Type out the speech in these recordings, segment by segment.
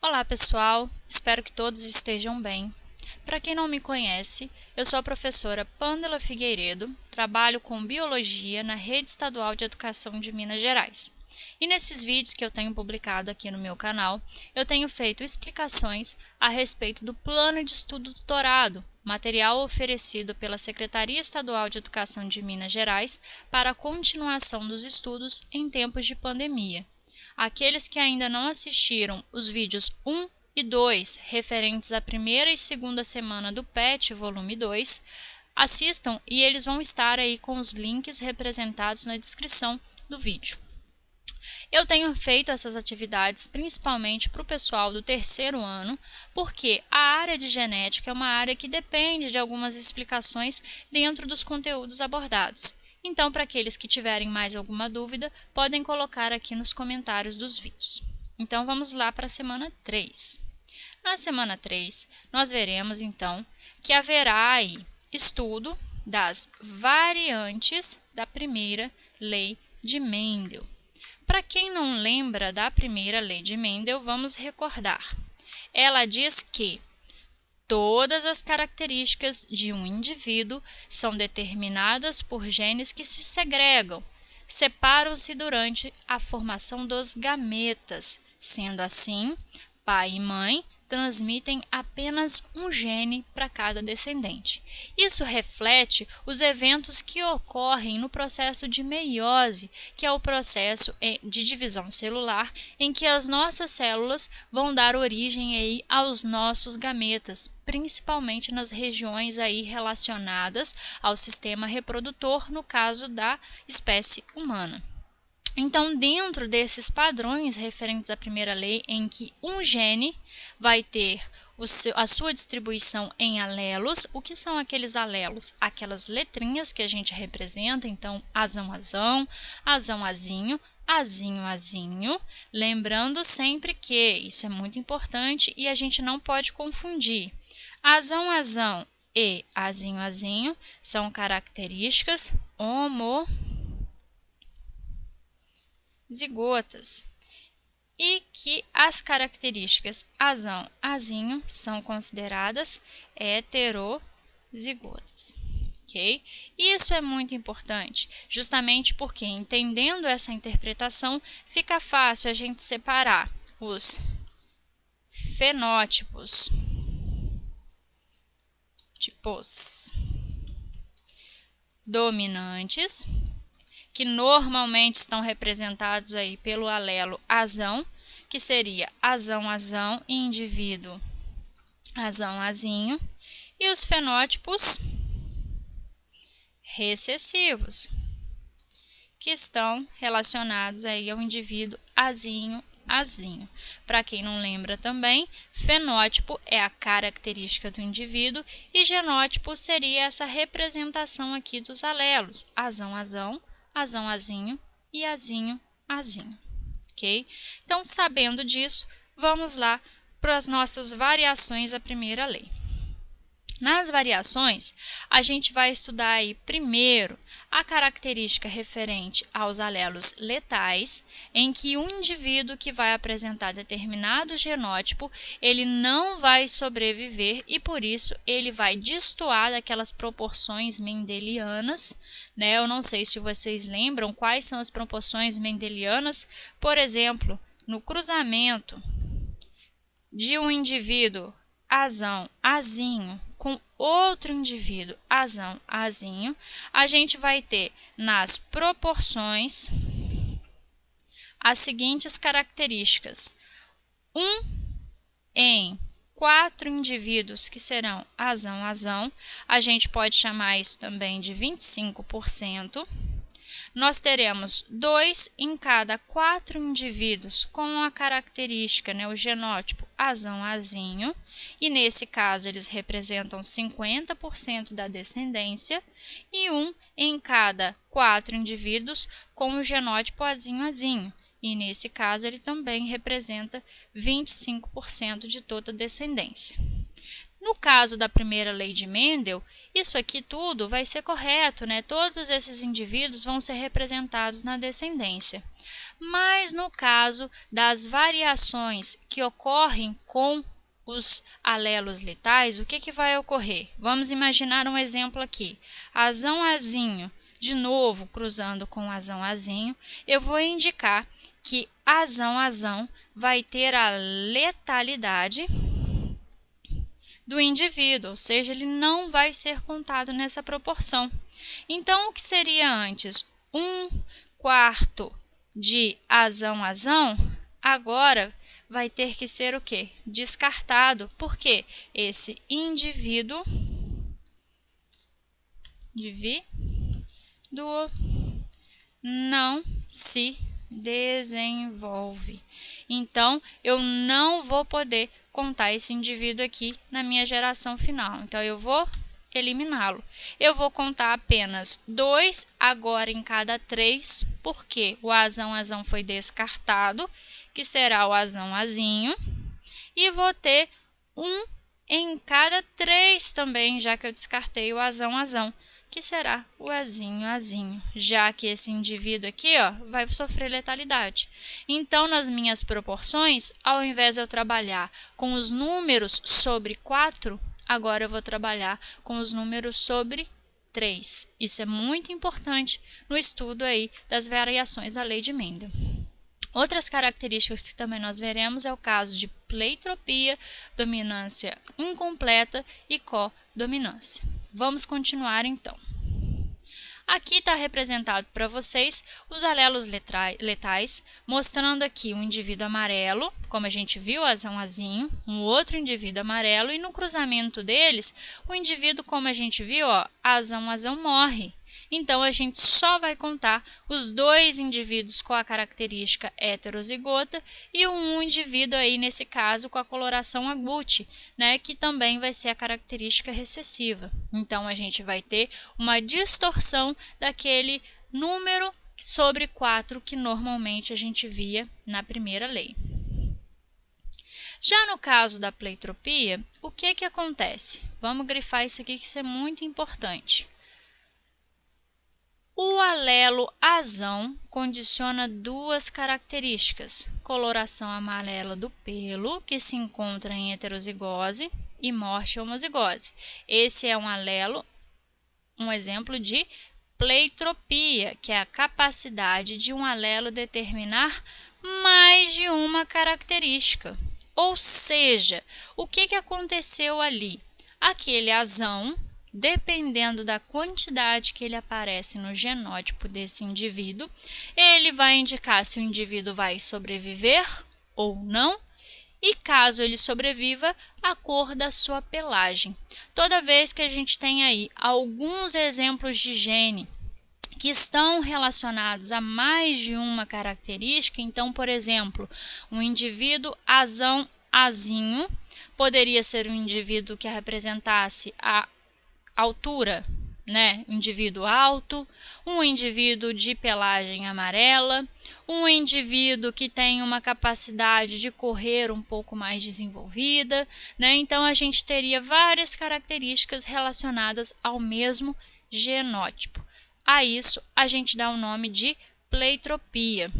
Olá pessoal, espero que todos estejam bem. Para quem não me conhece, eu sou a professora Pândela Figueiredo, trabalho com Biologia na Rede Estadual de Educação de Minas Gerais. E nesses vídeos que eu tenho publicado aqui no meu canal, eu tenho feito explicações a respeito do Plano de Estudo Doutorado, material oferecido pela Secretaria Estadual de Educação de Minas Gerais para a continuação dos estudos em tempos de pandemia. Aqueles que ainda não assistiram os vídeos 1 e 2, referentes à primeira e segunda semana do PET, volume 2, assistam e eles vão estar aí com os links representados na descrição do vídeo. Eu tenho feito essas atividades principalmente para o pessoal do terceiro ano, porque a área de genética é uma área que depende de algumas explicações dentro dos conteúdos abordados. Então, para aqueles que tiverem mais alguma dúvida, podem colocar aqui nos comentários dos vídeos. Então, vamos lá para a semana 3. Na semana 3, nós veremos, então, que haverá aí estudo das variantes da primeira lei de Mendel. Para quem não lembra da primeira lei de Mendel, vamos recordar. Ela diz que todas as características de um indivíduo são determinadas por genes que se segregam, separam-se durante a formação dos gametas. Sendo assim, pai e mãe transmitem apenas um gene para cada descendente. Isso reflete os eventos que ocorrem no processo de meiose, que é o processo de divisão celular, em que as nossas células vão dar origem aí aos nossos gametas, principalmente nas regiões aí relacionadas ao sistema reprodutor, no caso da espécie humana. Então, dentro desses padrões referentes à primeira lei, em que um gene vai ter a sua distribuição em alelos. O que são aqueles alelos? Aquelas letrinhas que a gente representa, então, azão, azão, azão, azinho, azinho, azinho. Lembrando sempre que isso é muito importante e a gente não pode confundir. Azão, azão e azinho, azinho são características homozigotas e que as características azão, azinho são consideradas heterozigotas. Ok? Isso é muito importante, justamente porque, entendendo essa interpretação, fica fácil a gente separar os fenótipos, tipos dominantes, que normalmente estão representados aí pelo alelo azão, que seria azão, azão e indivíduo azão, azinho, e os fenótipos recessivos, que estão relacionados aí ao indivíduo azinho, azinho. Para quem não lembra também, fenótipo é a característica do indivíduo e genótipo seria essa representação aqui dos alelos, azão, azão, azão, azinho e azinho, azinho, ok? Então, sabendo disso, vamos lá para as nossas variações da primeira lei. Nas variações, a gente vai estudar aí primeiro a característica referente aos alelos letais, em que um indivíduo que vai apresentar determinado genótipo, ele não vai sobreviver e por isso ele vai destoar daquelas proporções mendelianas, né? Eu não sei se vocês lembram quais são as proporções mendelianas, por exemplo, no cruzamento de um indivíduo azão, azinho, com outro indivíduo azão, azinho, a gente vai ter nas proporções as seguintes características. 1 em 4 indivíduos que serão azão, azão, a gente pode chamar isso também de 25%. Nós teremos 2 em cada 4 indivíduos com a característica, né, o genótipo azão, azinho, e nesse caso eles representam 50% da descendência, e 1 em cada 4 indivíduos com o genótipo azinho, azinho, e nesse caso ele também representa 25% de toda a descendência. No caso da primeira lei de Mendel, isso aqui tudo vai ser correto, né? Todos esses indivíduos vão ser representados na descendência. Mas no caso das variações que ocorrem com os alelos letais, o que vai ocorrer? Vamos imaginar um exemplo aqui. Azão Azinho, de novo cruzando com azão Azinho, eu vou indicar que azão Azão vai ter a letalidade do indivíduo, ou seja, ele não vai ser contado nessa proporção. Então, o que seria antes? 1/4 de azão Azão, agora vai ter que ser o quê? Descartado, porque esse indivíduo não se desenvolve. Então, eu não vou poder contar esse indivíduo aqui na minha geração final. Então, eu vou eliminá-lo. Eu vou contar apenas 2 agora em cada 3, porque o azão Azão foi descartado, que será o azão Azinho, e vou ter 1 em cada 3 também, já que eu descartei o azão Azão, que será o azinho Azinho, já que esse indivíduo aqui, ó, vai sofrer letalidade. Então, nas minhas proporções, ao invés de eu trabalhar com os números sobre 4, agora eu vou trabalhar com os números sobre 3. Isso é muito importante no estudo aí das variações da lei de Mendel. Outras características que também nós veremos é o caso de pleitropia, dominância incompleta e codominância. Vamos continuar então. Aqui está representado para vocês os alelos letais, mostrando aqui um indivíduo amarelo, como a gente viu, azão Azinho, um outro indivíduo amarelo, e no cruzamento deles, o indivíduo, como a gente viu, ó, azão Azão morre. Então, a gente só vai contar os 2 indivíduos com a característica heterozigota e um indivíduo aí, nesse caso, com a coloração agouti, né, que também vai ser a característica recessiva. Então, a gente vai ter uma distorção daquele número sobre 4 que normalmente a gente via na primeira lei. Já no caso da pleitropia, o que acontece? Vamos grifar isso aqui, que isso é muito importante. O alelo azão condiciona 2 características: coloração amarela do pelo, que se encontra em heterozigose, e morte homozigose. Esse é um alelo, um exemplo de pleitropia, que é a capacidade de um alelo determinar mais de uma característica. Ou seja, o que aconteceu ali? Aquele azão, dependendo da quantidade que ele aparece no genótipo desse indivíduo, ele vai indicar se o indivíduo vai sobreviver ou não, e caso ele sobreviva, a cor da sua pelagem. Toda vez que a gente tem aí alguns exemplos de gene que estão relacionados a mais de uma característica, então, por exemplo, um indivíduo azão Azinho poderia ser um indivíduo que representasse a altura, né? Indivíduo alto, um indivíduo de pelagem amarela, um indivíduo que tem uma capacidade de correr um pouco mais desenvolvida, né? Então, a gente teria várias características relacionadas ao mesmo genótipo. A isso, a gente dá o nome de pleitropia.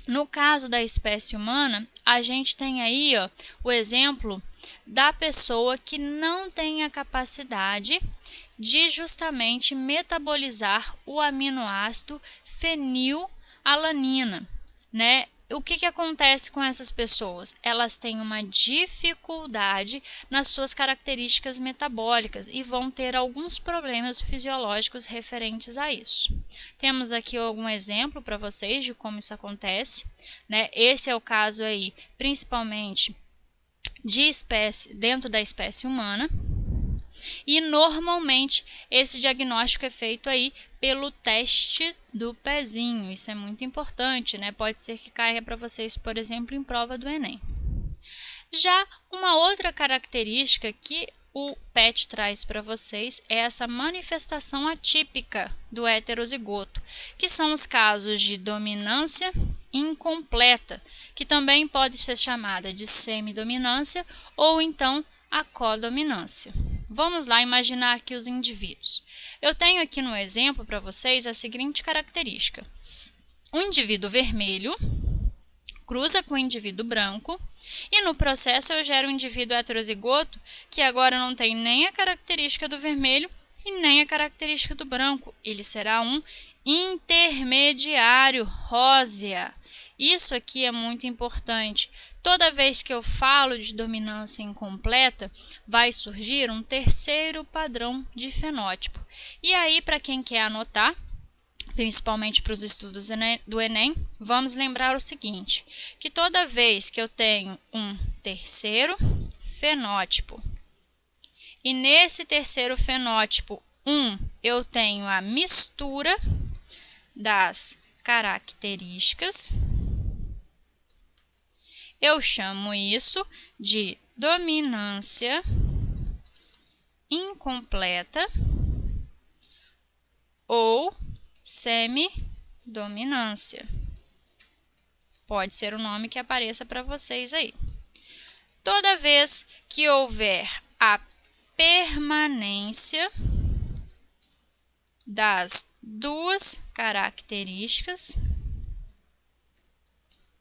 No caso da espécie humana, a gente tem aí, ó, o exemplo da pessoa que não tem a capacidade de justamente metabolizar o aminoácido fenilalanina, né? O que acontece com essas pessoas? Elas têm uma dificuldade nas suas características metabólicas e vão ter alguns problemas fisiológicos referentes a isso. Temos aqui algum exemplo para vocês de como isso acontece, né? Esse é o caso aí, principalmente de espécie, dentro da espécie humana. E normalmente esse diagnóstico é feito aí pelo teste do pezinho. Isso é muito importante, né? Pode ser que caia para vocês, por exemplo, em prova do Enem. Já uma outra característica que o PET traz para vocês é essa manifestação atípica do heterozigoto, que são os casos de dominância incompleta, que também pode ser chamada de semidominância ou então a codominância. Vamos lá imaginar aqui os indivíduos. Eu tenho aqui no exemplo para vocês a seguinte característica. um indivíduo vermelho cruza com um indivíduo branco e no processo eu gero um indivíduo heterozigoto que agora não tem nem a característica do vermelho e nem a característica do branco. Ele será um intermediário, rósea. Isso aqui é muito importante. Toda vez que eu falo de dominância incompleta, vai surgir um terceiro padrão de fenótipo. E aí, para quem quer anotar, principalmente para os estudos do Enem, vamos lembrar o seguinte, que toda vez que eu tenho um terceiro fenótipo, e nesse terceiro fenótipo 1, eu tenho a mistura das características, eu chamo isso de dominância incompleta ou semidominância. Pode ser o nome que apareça para vocês aí. Toda vez que houver a permanência das duas características,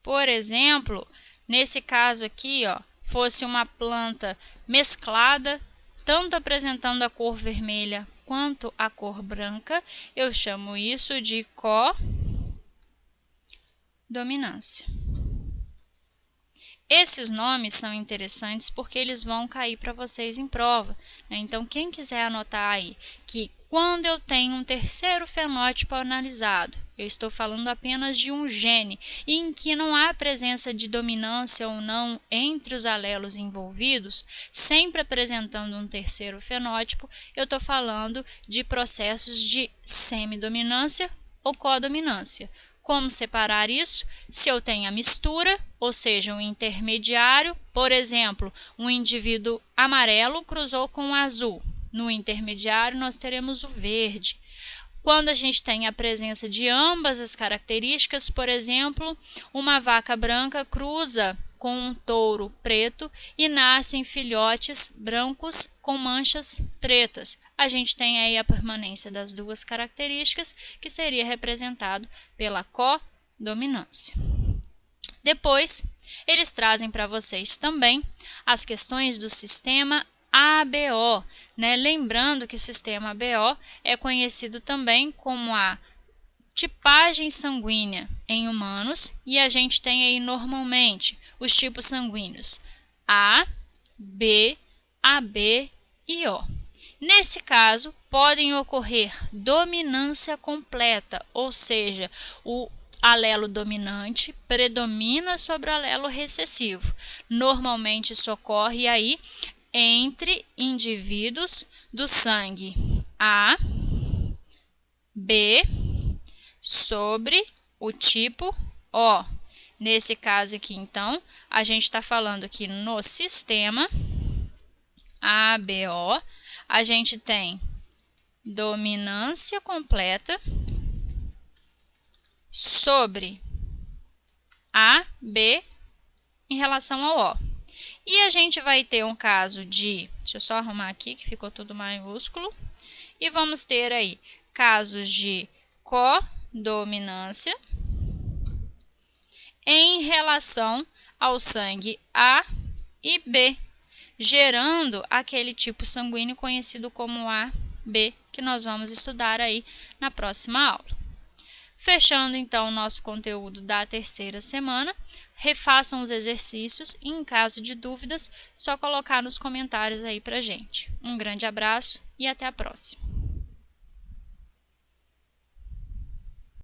por exemplo, nesse caso aqui, fosse uma planta mesclada, tanto apresentando a cor vermelha quanto a cor branca, eu chamo isso de codominância. Esses nomes são interessantes porque eles vão cair para vocês em prova, né? Então, quem quiser anotar aí que quando eu tenho um terceiro fenótipo analisado, eu estou falando apenas de um gene, e em que não há presença de dominância ou não entre os alelos envolvidos, sempre apresentando um terceiro fenótipo, eu estou falando de processos de semidominância ou codominância. Como separar isso? Se eu tenho a mistura, ou seja, um intermediário, por exemplo, um indivíduo amarelo cruzou com um azul. No intermediário, nós teremos o verde. Quando a gente tem a presença de ambas as características, por exemplo, uma vaca branca cruza com um touro preto e nascem filhotes brancos com manchas pretas. A gente tem aí a permanência das duas características, que seria representado pela codominância. Depois, eles trazem para vocês também as questões do sistema ABO, né? Lembrando que o sistema ABO é conhecido também como a tipagem sanguínea em humanos, e a gente tem aí normalmente os tipos sanguíneos A, B, AB e O. Nesse caso, podem ocorrer dominância completa, ou seja, o alelo dominante predomina sobre o alelo recessivo. Normalmente isso ocorre aí entre indivíduos do sangue A, B, sobre o tipo O. Nesse caso aqui, então, a gente está falando que no sistema ABO, a gente tem dominância completa sobre A, B em relação ao O. E a gente vai ter um caso de, deixa eu só arrumar aqui que ficou tudo maiúsculo, e vamos ter aí casos de codominância em relação ao sangue A e B, gerando aquele tipo sanguíneo conhecido como AB, que nós vamos estudar aí na próxima aula. Fechando então o nosso conteúdo da terceira semana, refaçam os exercícios e, em caso de dúvidas, só colocar nos comentários aí pra gente. Um grande abraço e até a próxima!